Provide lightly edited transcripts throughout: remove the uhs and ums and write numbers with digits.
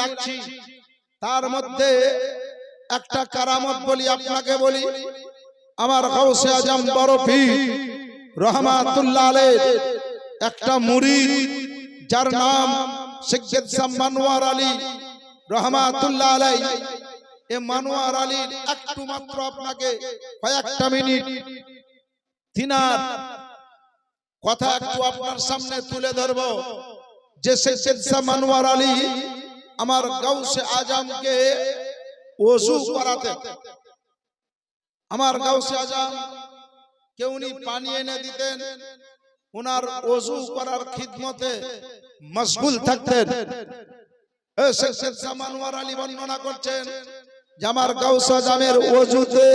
রাখছি। তার মধ্যে একটা কারামত বলি, আপনাকে বলি। আমার গাউসে আজম বড় পীর রহমাতুল্লাহ আলাইহ একটা মুরিদ, যার নাম সৈয়দ শাহ মানওয়ার আলী রহমাতুল্লাহ আলাইহ। এ মানওয়ার আলীর একটু মাত্র আপনাকে কয়েকটা মিনিট তিনার কথা একটু আপনার সামনে তুলে ধরব। যে সৈয়দ শাহ মানওয়ার আলী আমার গাউসে আজমকে ওযু করাতে, আমার গাউসে আজম কে উনি পানি এনে দিতেন, ওনার ওযু করার খিদমতে মশগুল থাকতেন। সৈয়দ শাহ মানওয়ার আলী বর্ণনা করছেন যে আমার গাউসে আজমের ওযুতে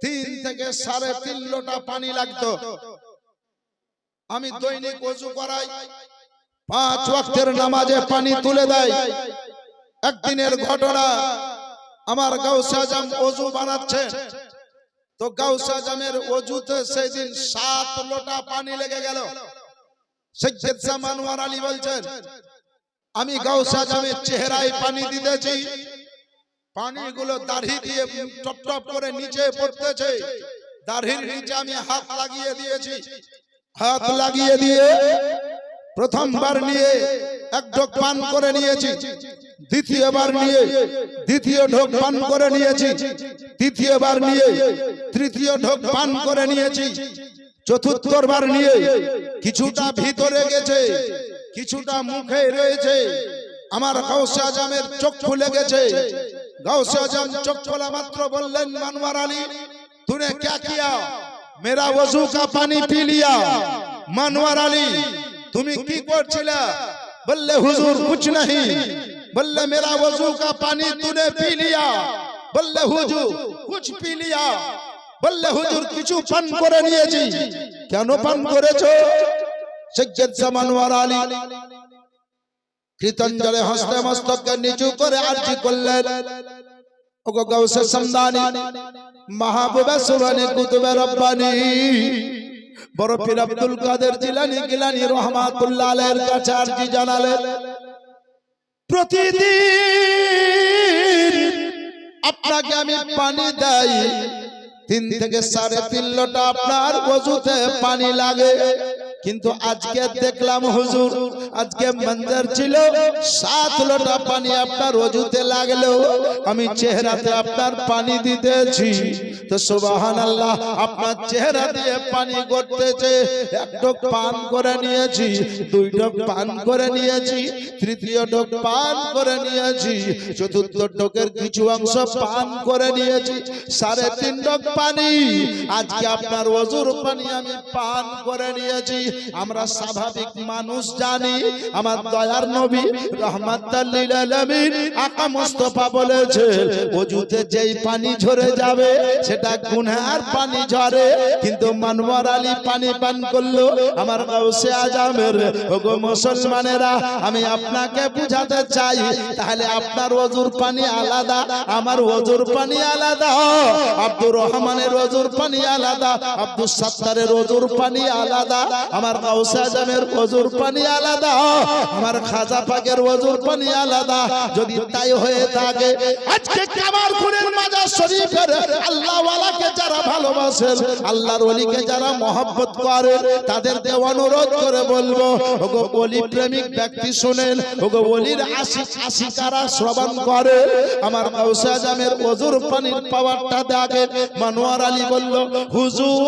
3 থেকে 3.5 লোটা পানি লাগতো। আমি দৈনিক ওযু করাই, 5 ওয়াক্তের নামাজে পানি তুলে দেয়। একদিনের ঘটনা, আমার গাউসে আজম ওযু বানাচ্ছেন, তো গাউসে আজমের ওযুতে সেদিন 7 লোটা পানি লেগে গেল। সৈয়দ শাহ মানওয়ার আলী বলছেন, আমি গাউসে আজমের চেহারায় পানি দিতেছি, পানিগুলো দাড়ি দিয়ে টপ টপ করে নিচে পড়তেছে। দাড়ির নিচে আমি হাত লাগিয়ে দিয়েছি। হাত লাগিয়ে দিয়ে প্রথমবার নিয়ে এক ঢোক পান করে নিয়েছি, দ্বিতীয়বার নিয়ে দ্বিতীয় ঢোক পান করে নিয়েছি, তৃতীয়বার নিয়ে তৃতীয় ঢোক পান করে নিয়েছি, চতুর্থবার নিয়ে কিছুটা ভিতরে গেছে, কিছুটা মুখে রয়েছে। আমার গাউসে আজমের চোখ খুলে গেছে। গাউসে আজম চোখ খোলা মাত্র বললেন, মানওয়ার আলী तूने क्या किया, मेरा वजू का पानी पी लिया। मानवार आली তুমি কি করছিলে? বললে হুজুর कुछ नहीं। বললে मेरा वजू का पानी तूने पी लिया। বললে হুজুর कुछ पी लिया। বললে হুজুর কিছু পান করে নিয়েছি। কেন পান করেছো? সৈয়দ শাহ মানওয়ার আলী কৃতঞ্জলে হস্তে মস্তককে নিচু করে আরজি করলেন, ওগো গাউসে সমদানি, মাহবুবে সুবহানে কুতুবে রব্বানি, বড় পীর আব্দুল কাদের জিলানী গিলানী রহমাতুল্লাহ আলাইহির কাছে আরজি জানালেন, প্রতিদিন আপনাকে আমি পানি দেই, 3 থেকে 3.5 লোটা আপনার ওযুতে পানি লাগে, কিন্তু আজকে দেখলাম হুজুর আজকে মঞ্জর ছিল 7 লোটা পানি আপনার ওযুতে লাগলো, আমি চেহারাতে আপনার পানি দিতেছি। তো সুবহানাল্লাহ, আপনার চেহারা দিয়ে পানি গড়তেছে। 1 ঢোক পান করে নিয়েছি, 2 ঢোক পান করে নিয়েছি, তৃতীয় ঢোক পান করে নিয়েছি, চতুর্থ ঢোকের কিছু অংশ পান করে নিয়েছি, 3.5 ঢোক পানি আজকে আপনার ওযুর পানি আমি পান করে নিয়েছি। আমরা স্বাভাবিক মানুষ জানি, আমার দয়ার নবী রাহমাতাল লিল আলামিন আকা মুস্তাফা বলেছে, ওযুতে যেই পানি ঝরে যাবে সেটা গুনার পানি ঝরে, কিন্তু মানওয়ার আলী পানি পান করলো আমার গাউসে আজমের। ওগো মুসলমানেরা, আমি আপনাকে বুঝাতে চাই, তাহলে আপনার ওযুর পানি আলাদা, আমার ওযুর পানি আলাদা, আব্দুর রহমানের ওযুর পানি আলাদা, আব্দুল সাত্তারের ওযুর পানি আলাদা, আমার গাউসে আজমের ওযুর পানি আলাদা, আমার খাজা পাকের ওযুর পানি আলাদা। যদি তাই হয়ে থাকে, আজকে কামারপুরের মাজার শরীফের আল্লাহ ওয়ালাকে যারা ভালোবাসেন, আল্লাহর ওলিকে যারা মহব্বত করে, তাদেরকে অনুরোধ করে বলবো, ওগো ওলি প্রেমিক ব্যক্তি শুনেন, ওগো ওলির আশিক আশিকারা শ্রবণ করে, আমার গাউসে আজমের ওযুর পানির পাওয়ারটা দেখেন। মানওয়ার আলী বলল, হুজুর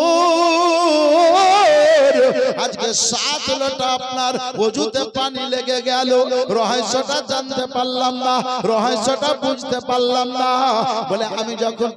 আজকে 7 লোটা আপনার ওযুতে পানি লেগে গেল, রহস্যটা জানতে পারলাম না, রহস্যটা বুঝতে পারলাম না। বলে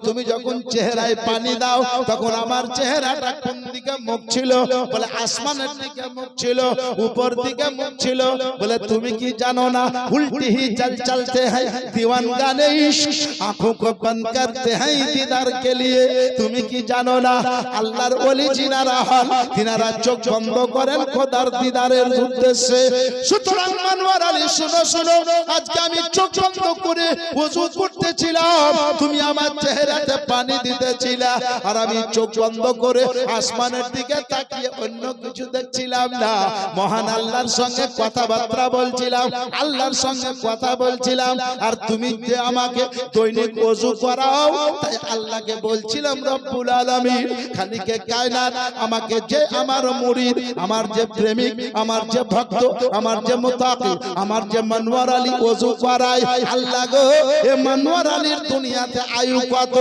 তুমি যখন চেহারায় পানি দাও, তখন আমার চেহারাটা কোন দিকে মুখ ছিল? বলে আসমানের দিকে মুখ ছিল, উপর দিকে মুখ ছিল। বলে তুমি কি জানো না, উল্টি ही चल चलते हैं दीवानगाने इश्क, आंखों को बंद करते हैं दीदार के लिए। তুমি কি জানো না, আল্লাহর ওলি যিনারা হন, তিনারা চোখ বন্ধ করেন খোদার দিদারের উদ্দেশ্যে। সুতরাং মনোয়ার আলী শুনো শুনো, আজকে আমি চোখ বন্ধ করে ওযু করতেছিলাম, তুমি আমার চেহারাতে পানি দিতেছিলা, আর আমি চোখ বন্ধ করে আসমানের দিকে তাকিয়ে অন্য কিছু দেখছিলাম না। মহান আল্লাহর সঙ্গে কথাবার্তা বলছিলাম, আল্লাহর সঙ্গে কথা বলছিলাম। আর তুমি যে আমাকে দৈনিক ওযু করাও, তাই আল্লাহকে বলছিলাম রব্বুল আলামিন খালিকে কায়নাত আমাকে যে আমার মুরিদ, আমার যে প্রেমিক, আমার যে ভক্ত, আমার যে মুতাকি, আমার যে মনোয়ার আলী ওযু করায়, আল্লাহ গো এ মনোয়ার আলীর দুনিয়াতে আয়ু কত?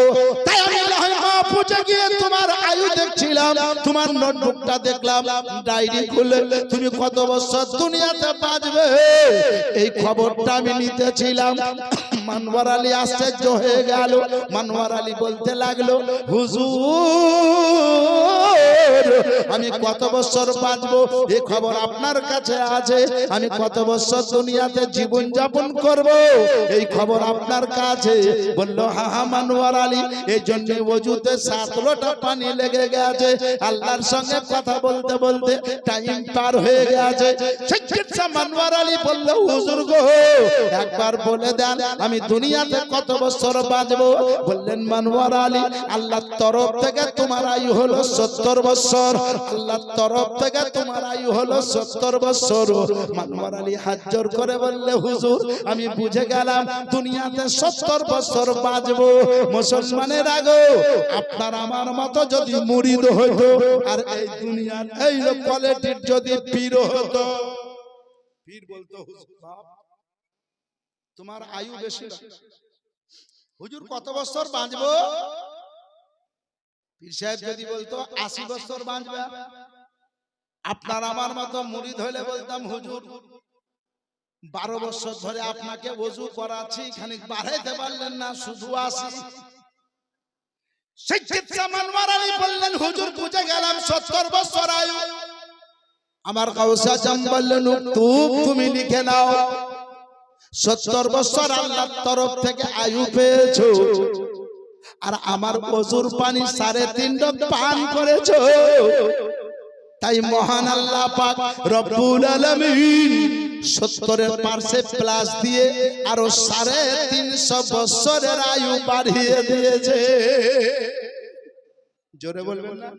তাই আমি লাহে মাহফুজে গিয়ে তোমার আয়ু দেখছিলাম, তোমার নোটবুকটা দেখলাম, ডায়েরি খুলে তুমি কত বছর দুনিয়াতে বাঁচবে এই খবরটা আমি নিতেছিলাম। মনোয়ার আলী আশ্চর্য হয়ে গেল। মনোয়ার আলী বলতে লাগলো, হুজুর আমি কত বছর বাঁচবো এই খবর আপনার কাছে আছে, আমি কত বছর দুনিয়াতে জীবন যাপন করব এই খবর আপনার কাছে। বলল হ্যাঁ হ্যাঁ মনোয়ার আলী, এই জন্য ওযুতে 7 লোটা পানি লেগে গেছে, আল্লাহর সঙ্গে কথা বলতে বলতে টাইম পার হয়ে গেছে। শিক্ষিত মনোয়ার আলী বলল, হুজুর গো একবার বলে দেন আমি দুনিয়াতে কত বছর বাঁচবো? বললেন মনোয়ার আলী আল্লাহর তরফ থেকে তোমার আয়ু হলো 70 বছর, আল্লাহর তরফ থেকে তোমার আয়ু হলো 70 বছর। মনোয়ার আলী হাত জোড় করে বললে, হুজুর আমি বুঝে গেলাম দুনিয়াতে 70 বছর বাঁচবো। মুসলমানের আগে আপনার আমার মতো যদি মুরিদ হতো, আর এই দুনিয়ার এই কোয়ালিটির যদি পীর হতো, পীর বলতো হুজুর বাপ তোমার আয়ু বেশি, হুজুর কত বছর বাঁচবো? পীর সাহেব যদি বলতো 80 বছর বাঁচবে, আপনার আমার মতো মুরিদ হলে বলতাম হুজুর 12 বছর ধরে আপনাকে ওযু করাচ্ছি, খানিক বাড়াইতে পারলেন না, শুধু 80। শিক্ষিত মনোয়ার আলী বললেন, হুজুর বুঝে গেলাম 70 বছর আয়ু। আমার গাউসে আজম বললেন, তুমি লিখে নাও 70 বছর আল্লাহর তরফ থেকে আয়ু পেয়েছো, আর আমার ওযুর পানি 3.5 ডগ পান করেছো। তাই মহান আল্লাহ পাক রব্বুল আলামিন 70 এর পাশে প্লাস দিয়ে আরো 350 বছরের আয়ু বাড়িয়ে দিয়েছে। জোরে বলবেন না?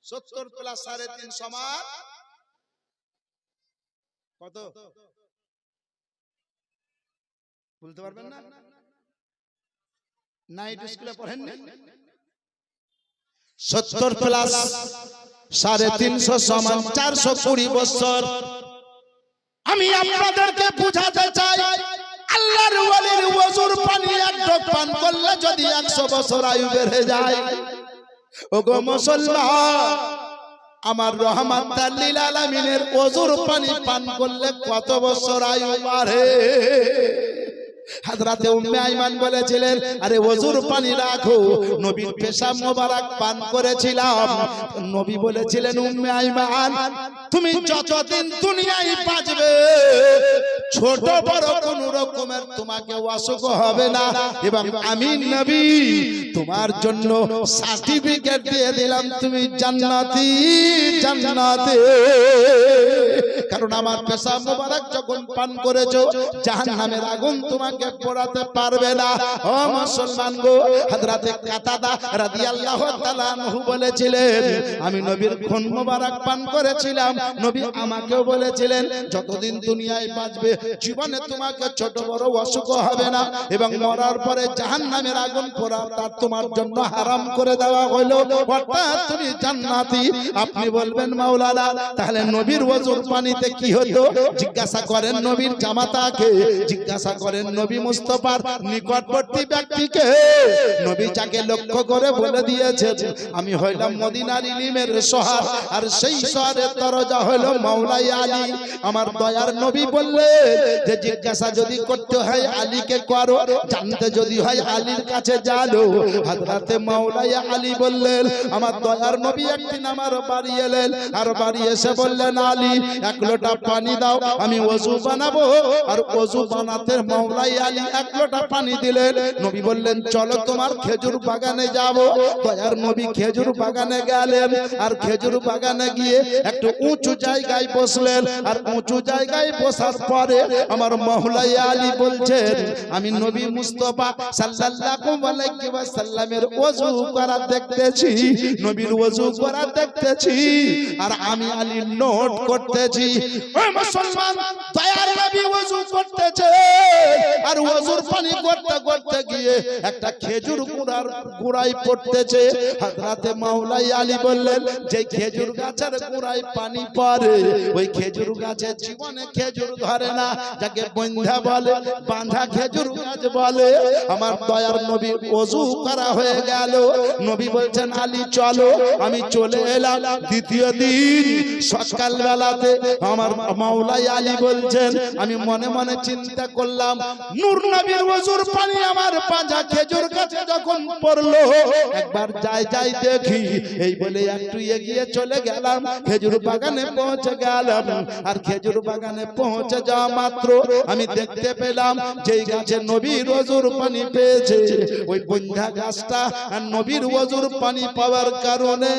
70 প্লাস 3.5 সমান কত? বলতে পারবেন না? নাইট স্কুলে পড়েন না? 70 প্লাস 350 সমান 420 বছর। আমি আপনাদেরকে বুঝাতে চাই, আল্লাহর ওয়ালির ওযুর পানি এক ঢোক পান করলে যদি 100 বছর আয়ু বেড়ে যায়, ওগো মুসলমান আমার রহমাতুল লিল আলামিনের ওযুর পানি পান করলে কত বছর আয়ু বাড়ে? হযরতে উম্মে আইমান বলেছিলেন, আরে ওযুর পানি রাখো, নবীর পেশাব মোবারক পান করেছিলাম। নবী বলেছিলেন, উম্মে আইমান তুমি যতদিন দুনিয়ায় বাঁচবে ছোট বড় কোন রকমের তোমাকে অসুখ হবে না, এবং আমি নবী তোমার জন্য সার্টিফিকেট দিয়ে দিলাম, তুমি জান্নাতি জান্নাতে। কারণ আমার পেশাব মোবারক যখন পান করেছো জাহান্নামের আগুন তোমাকে পোড়াতে পারবে না। ও মুসলমান গো, হযরতে কাতাদা রাদিয়াল্লাহু তাআলা আনহু বলেছিলেন, আমি নবীর খুন মোবারক পান করেছিলাম, নবী আমাকেও বলেছিলেন যতদিন দুনিয়ায় বাঁচবে জীবনে তোমাকে ছোট বড় অসুখ হবে না, এবং মরার পরে জাহান্নামের আগুন পোড়া তার তোমার জন্য হারাম করে দেওয়া হলো, অর্থাৎ তুমি জান্নাতি। আপনি বলবেন মাওলানা তাহলে নবীর ওযুর পানিতে কি হতো? জিজ্ঞাসা করেন নবীর জামাতাকে, জিজ্ঞাসা করেন নবী মুস্তাফার নিকটবর্তী ব্যক্তিকে। নবী যাকে লক্ষ্য করে বলে দিয়েছেন, আমি হইলাম মদিনার ইলমের শহর, আর সেই শহরের দরজা হলো মাওলাই আলী। আমার দয়ার নবী বললেন যে জিজ্ঞাসা যদি করতে হয় আলীকে করো, জানতে যদি হয় আলীর কাছে জানো। হযরতে মাওলাই আলী বললেন, আমার দয়ার নবী একদিন আমার বাড়ি এলেন, আর বাড়ি এসে বললেন, আলী 1 লোটা পানি দাও, আমি ওযু বানাবো। আর ওযু বানাতে মাওলাই আলী 1 লোটা পানি দিলেন। নবী বললেন চলো তোমার খেজুর বাগানে যাব। দয়ার নবী খেজুর বাগানে গেলেন, আর খেজুর বাগানে গিয়ে একটু উঁচু জায়গায় বসলেন। আর উঁচু জায়গায় বসার পরে আমার মাওলাই আলী বলছেন আমি নবী মুস্তাফা সাল্লাল্লাহু আলাইহি ওয়াসাল্লামের ওযু করা দেখতেছি, নবীর ওযু করা দেখতেছি, আর আমি আলী নোট করতেছি। ও মুসলমান, দয়ার নবী ওযু করতেছে, আর ওযুর পানি করতে করতে গিয়ে একটা খেজুর গুড়ায় পড়তেছে। হযরতে মাওলাই আলী বললেন যে খেজুর গাছের গুড়ায় পানি পড়ে ওই খেজুর গাছে জীবনে খেজুর ধরে না, যাকে বন্ধা বলে, বাঁধা খেজুর গাছ বলে। আমার দয়ার নবী ওযু করা হয়ে গেল। নবী বলছেন আলী চলো। আমি চলে এলাম। দ্বিতীয় দিন সকাল বেলাতে আমার মাওলাই আলী বলছেন আমি মনে মনে চিন্তা করলাম নূর নবীর ওযুর পানি আমার পাঁজা খেজুর গাছে যখন পড়লো, একবার যাই দেখি। এই বলে একটু এগিয়ে চলে গেলাম, খেজুর বাগানে পৌঁছে গেলাম। আর খেজুর বাগানে পৌঁছে যাওয়া মাত্র আমি দেখতে পেলাম যেই গাছে নবীর ওযুর পানি পেয়েছে ওই বন্ধা গাছটা আর নবীর ওযুর পানি পাওয়ার কারণে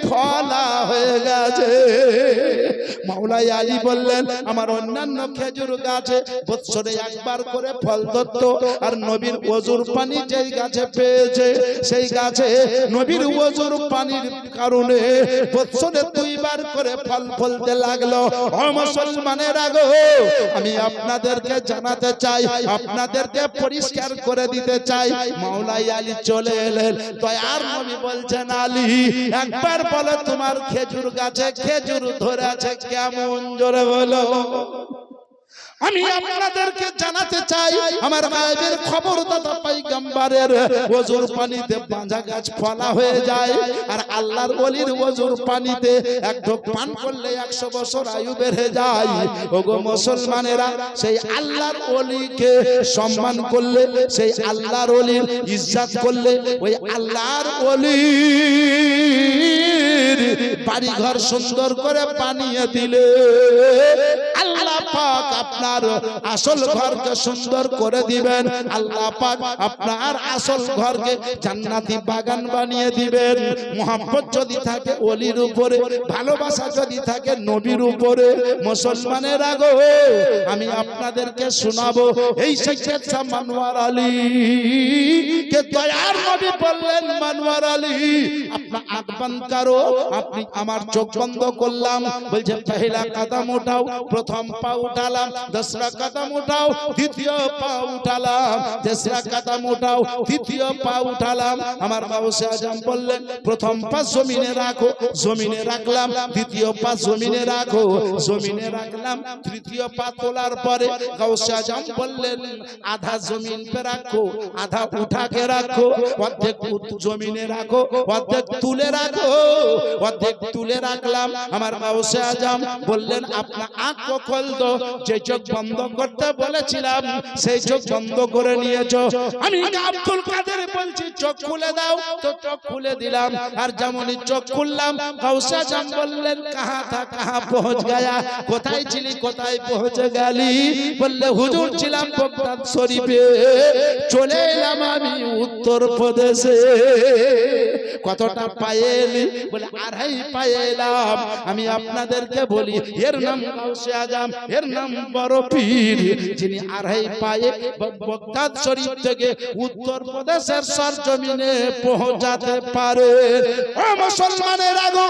ফলা হয়ে গেছে। মাওলাই আলী বললেন আমার অন্যান্য খেজুর গাছে বৎসরে একবার করে ফল ধরতো, আর নবীর ওযুর পানি যেই গাছে পেয়েছে সেই গাছে নবীর ওযুর পানির কারণে বৎসরে 2 বার করে ফল ফলতে লাগলো। ও মুসলমানেরা গো, আমি আপনাদেরকে জানাতে চাই, আপনাদেরকে পরিষ্কার করে দিতে চাই। মাওলাই আলী চলে এলেন। দয়ার নবী বলছেন আলী একবার বলো তোমার খেজুর গাছে খেজুর ধরে আছে কেমন, জোরে বলো। আমি আপনাদেরকে জানাতে চাই আমার গায়েবের খবর দাতা পয়গম্বরের ওযুর পানিতে বাঁধা গাছ ফলা হয়ে যায়, আর আল্লাহর ওলির ওযুর পানিতে এক ঢোক পান করলে 100 বছর আয়ু বেড়ে যায়। ওগো মুসলমানেরা, সেই আল্লাহর ওলিকে সম্মান করলে, সেই আল্লাহর ওলির ইজ্জত করলে, ওই আল্লাহর ওলির বাড়ি ঘর সুন্দর করে বানিয়ে দিলে আল্লাহ পাক আপনার আসল ঘরকে সুন্দর করে দিবেন। আল্লাহ পাক আপনার আসল ঘরকে জান্নাতি বাগান বানিয়ে দিবেন। মোহাম্মত যদি থাকে ওলির উপরে, ভালোবাসা যদি থাকে নবীর উপরে, মুসলমানেরা গো আমি আপনাদেরকে শোনাবো এই সৈয়দ শাহ মানওয়ার আলী কে দয়ার নবী বললেন মানওয়ার আলী আপনার আঁখ বন্ধ করো। আপনি আমার চোখ বন্ধ করলাম, বলছে পহেলা কদম উঠাও, প্রথম পা উঠালাম, दूसरा कदम उठाओ, द्वितीय पा उठालाम, तीसरा कदम उठाओ, तृतीय पा उठालाम। আমার গাউসে আজম বললেন প্রথম পা জমিনে রাখো, জমিনে রাখলাম, দ্বিতীয় পা জমিনে রাখো, জমিনে রাখলাম, তৃতীয় পা তোলার পরে গাউসে আজম বললেন আধা জমিন पे রাখো, আধা উঠা के রাখো, অর্ধেক জমিনে রাখো, অর্ধেক তুলে রাখো, অর্ধেক তুলে রাখলাম। আমার গাউসে আজম বললেন আপনা আঁখ को खोल दो, যে চোখ বন্ধ করতে বলেছিলাম সেই চোখ বন্ধ করে নিয়েছো। আমি আব্দুল কাদের বলছি চোখ খুলে দাও, তো চোখ খুলে দিলাম। আর যেমনই চোখ খুললাম গাউসে আজম বললেন কাহা থা কাহা পৌঁছ গয়া, কোথায় ছিলি কোথায় পৌঁছে গেলি? বললে হুজুর ছিলাম বগদাদ শরীফে, চলে এলাম আমি উত্তর প্রদেশে। কতটা পায়ে এলি? বলে আড়াই পায়ে এলাম। আমি আপনাদেরকে বলি এর নাম গাউসে আজম, এর নাম বড় পীর, যিনি আড়াই পায়ে বগদাদ শরীফ থেকে উত্তর প্রদেশের সরজমিনে পৌঁছাতে পারে। ও মুসলমানের আগো,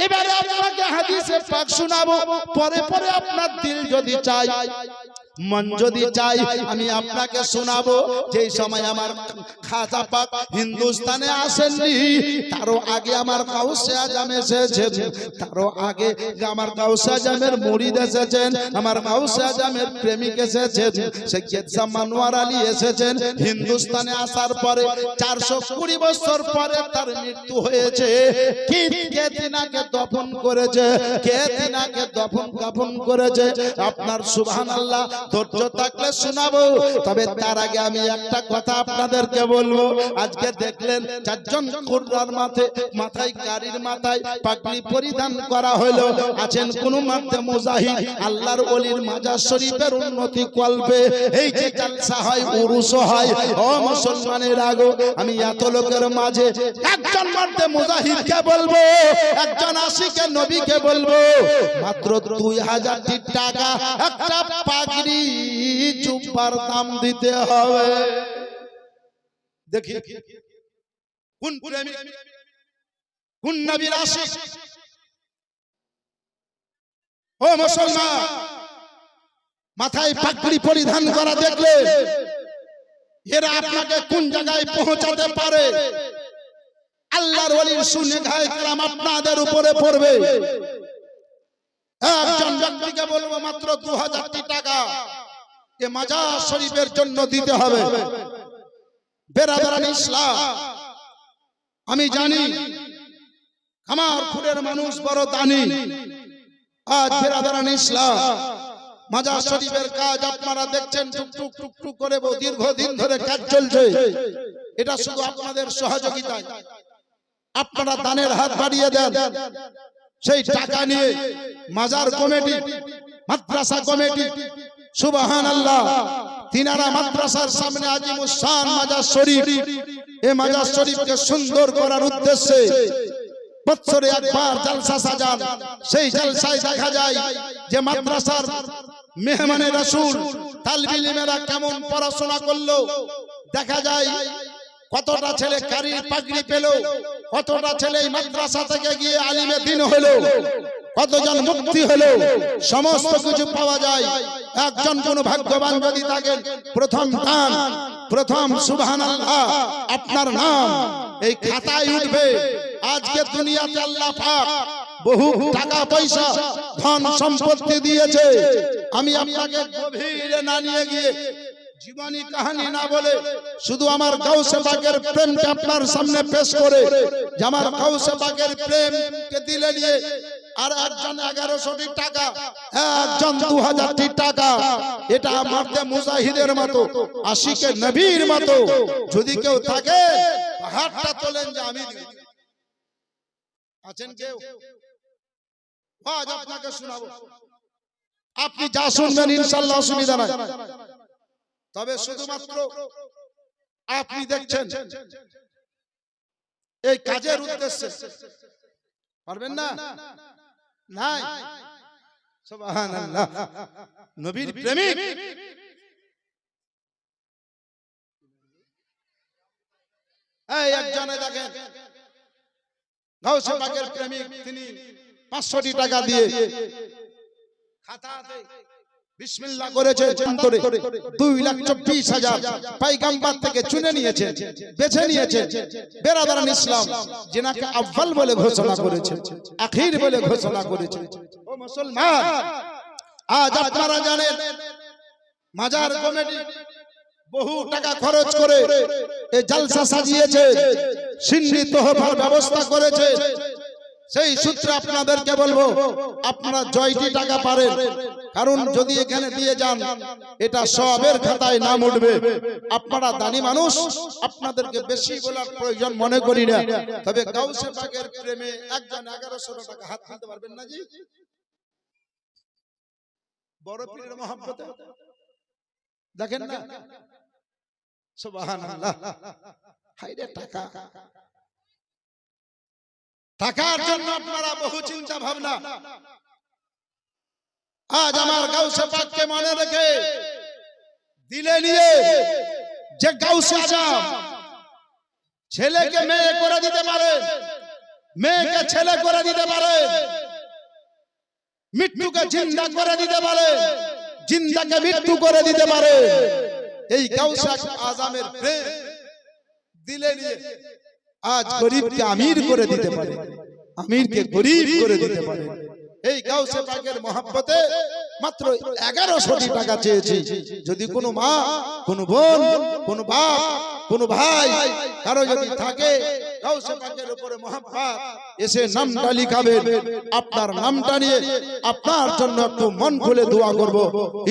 এবারে আপনাকে হাদিসে পাক শোনাবো, পরে পরে আপনার দিল যদি চাই, মন যদি চাই আমি আপনাকে শোনাবো। যেই সময় আমার খাজা পাক হিন্দুস্তানে আসেননি, তারও আগে আমার গাউসে আজম এসেছেন, তারও আগে আমার গাউসে আজমের মুরিদ এসেছেন, আমার গাউসে আজমের প্রেমিক এসেছেন, সৈয়দ শাহ মানওয়ার আলী এসেছেন। হিন্দুস্তানে আসার পরে 420 বছর পরে তার মৃত্যু হয়েছে। কে তিনাকে দফন করেছে, কে তিনাকে দফন কাফন করেছে? আপনার সুবহানাল্লাহ ধৈর্য থাকলে শোনাবো। তবে তার আগে আমি একটা কথা আপনাদেরকে বলবো। আজকে দেখলেন চারজন কুররার মাথায় গাড়ির মাথায় পাগড়ি পরিধান করা হলো। আছেন কোন মাঠে মুজাহিদ আল্লাহর ওলির মাজার শরীফের উন্নতি কল্পে এই যে জলসা হয় উরুস হয়। ও মুসলমানের আগো আমি এত লোকের মাঝে একজন মাঠে মুজাহিদকে বলবো, একজন আশিকে নবীকে বলবো, মাত্র 2000 টাকা একটা পাগড়ি জুব্বার দাম দিতে হবে। দেখি কোন প্রেমিক কোন নবীর আশিক। ও মুসলমান, মাথায় পাগড়ি পরিধান করা দেখলে এরা আপনাকে কোন জায়গায় পৌঁছাতে পারে। আল্লাহর ওলির সুনেগায়ে কেরাম আপনাদের উপরে পড়বে। একজন ব্যক্তিকে বলবো মাত্র 2000 টাকা এ মাজার শরীফের জন্য দিতে হবে। বেরাদারান ইসলাম, আমি জানি কামারপুরের মানুষ বড় দানি। আজ বেরাদারান ইসলাম মাজার শরীফের কাজ আপনারা দেখছেন টুকটুক টুকটুক করে দীর্ঘদিন ধরে কাজ চলছে। এটা শুধু আপনাদের সহযোগিতায়। আপনারা দানের হাত বাড়িয়ে দেন। সেই টাকা নিয়ে মাজার কমিটি, মাদ্রাসা কমিটি, সুবহানাল্লাহ, তিনারা মাদ্রাসার সামনে আজিমুস শান মাজার শরীফ, এই মাজার শরীফকে সুন্দর করার উদ্দেশ্যে বছরে একবার জলসা সাজান। সেই জলসায় দেখা যায় যে মাদ্রাসার মেহমানে রাসূল তালবে ইলমেরা কেমন পড়াশোনা করলো, দেখা যায় কতটা ছেলে কারির পাগড়ি পেল, কতটা ছেলে এই মাদ্রাসা থেকে গিয়ে আলিমে দ্বীন হলো, কতজন মুক্তি হলো, সমস্ত কিছু পাওয়া যায়। একজন কোন ভাগ্যবান যদি থাকেন, প্রথম দান, প্রথম সুবহানাল্লাহ আপনার নাম এই খাতায় উঠবে। আজকে দুনিয়াতে আল্লাহ পাক বহু টাকা পয়সা ধন সম্পত্তি দিয়েছে। আমি আপনাকে গভীরে না নিয়ে গিয়ে জীবনী কাহিনী না বলে শুধু আমার গাউসে পাকের প্রেমকে আপনার সামনে পেশ করে, যে আমার গাউসে পাকের প্রেমকে দিলে নিয়ে আর একজন 1100 টাকা, একজন 2000 টাকা, এটা মারতে মুজাহিদের মতো, আশিকে নবীর মতো যদি কেউ থাকে হাতটা তোলেন যে আমি দিব। আছেন কেউ? আজ আপনাকে শোনাবো, আপনি যা শুনবেন ইনশাআল্লাহ অসুবিধা নাই। তবে শুধুমাত্র আপনি দেখছেন এই কাজের উদ্দেশ্যে পারবেন না? নাই। সুবহানাল্লাহ, নবীর প্রেমিক এই একজনে দেখেন গাউসে পাকের প্রেমিক, তিনি 500 টাকা দিয়ে খাতাতে বিসমিল্লাহ করেছে, 2,24,000 পয়গম্বর থেকে চুনে নিয়েছে, বেছে নিয়েছে। বেরাদারান ইসলাম যিনাকে আউয়াল বলে ঘোষণা করেছে, আখির বলে ঘোষণা করেছে। ও মুসলমান, আজ আপনারা জানেন মাজার কমিটি বহু টাকা খরচ করে এই জলসা সাজিয়েছে, সিন্নি তোহফার ব্যবস্থা করেছে। সেই সূত্রে আপনাদেরকে বলবো আপনারা জয়টি টাকা পারেন, কারণ যদি এখানে দিয়ে যান এটা সওয়াবের খাতায় নাম উঠবে। আপনারা দানি মানুষ, আপনাদেরকে বেশি বলার প্রয়োজন মনে করি না। তবে গাউসে পাকের প্রেমে একজন 1100 টাকা হাত দিতে পারবেন না জি? বড় পীরের মহব্বতে দেখেন না, সুবহানাল্লাহ। হায়রে টাকা, টাকার জন্য আপনারা বহু চিন্তা ভাবনা। আজ আমার গাউসে পাককে মনে রেখে দিলে নিয়ে যে গাউসে আজম ছেলেকে মেয়ে করে দিতে পারে, মেয়েকে ছেলে করে দিতে পারে, মৃত্যুকে জিন্দা করে দিতে পারে, জিন্দাকে মৃত্যু করে দিতে পারে, এই গাউসে আজমের প্রেম দিলে নিয়ে আজ গরিবকে আমির করে দিতে পারে, আমিরকে গরিব করে দিতে পারে। এই গাউসে পাকের মহব্বতে মাত্র 1100 টাকা চেয়েছি। যদি কোনো মা, কোনো বোন, কোনো বাপ, কোনো ভাই কারো যদি থাকে গাউসে পাকের উপরে মোহাব্বত এসে নামটা লিখাবেন আপনার নামটা নিয়ে আপনার জন্য একটু মন খুলে দোয়া করব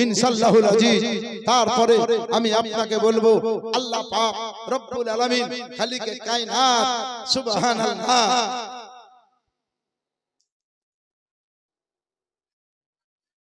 ইনশাআল্লাহুল আজিজ তারপরে আমি আপনাকে বলবো আল্লাহ পাক রব্বুল আলামিন খালিকে কায়নাত সুবহানাল্লাহ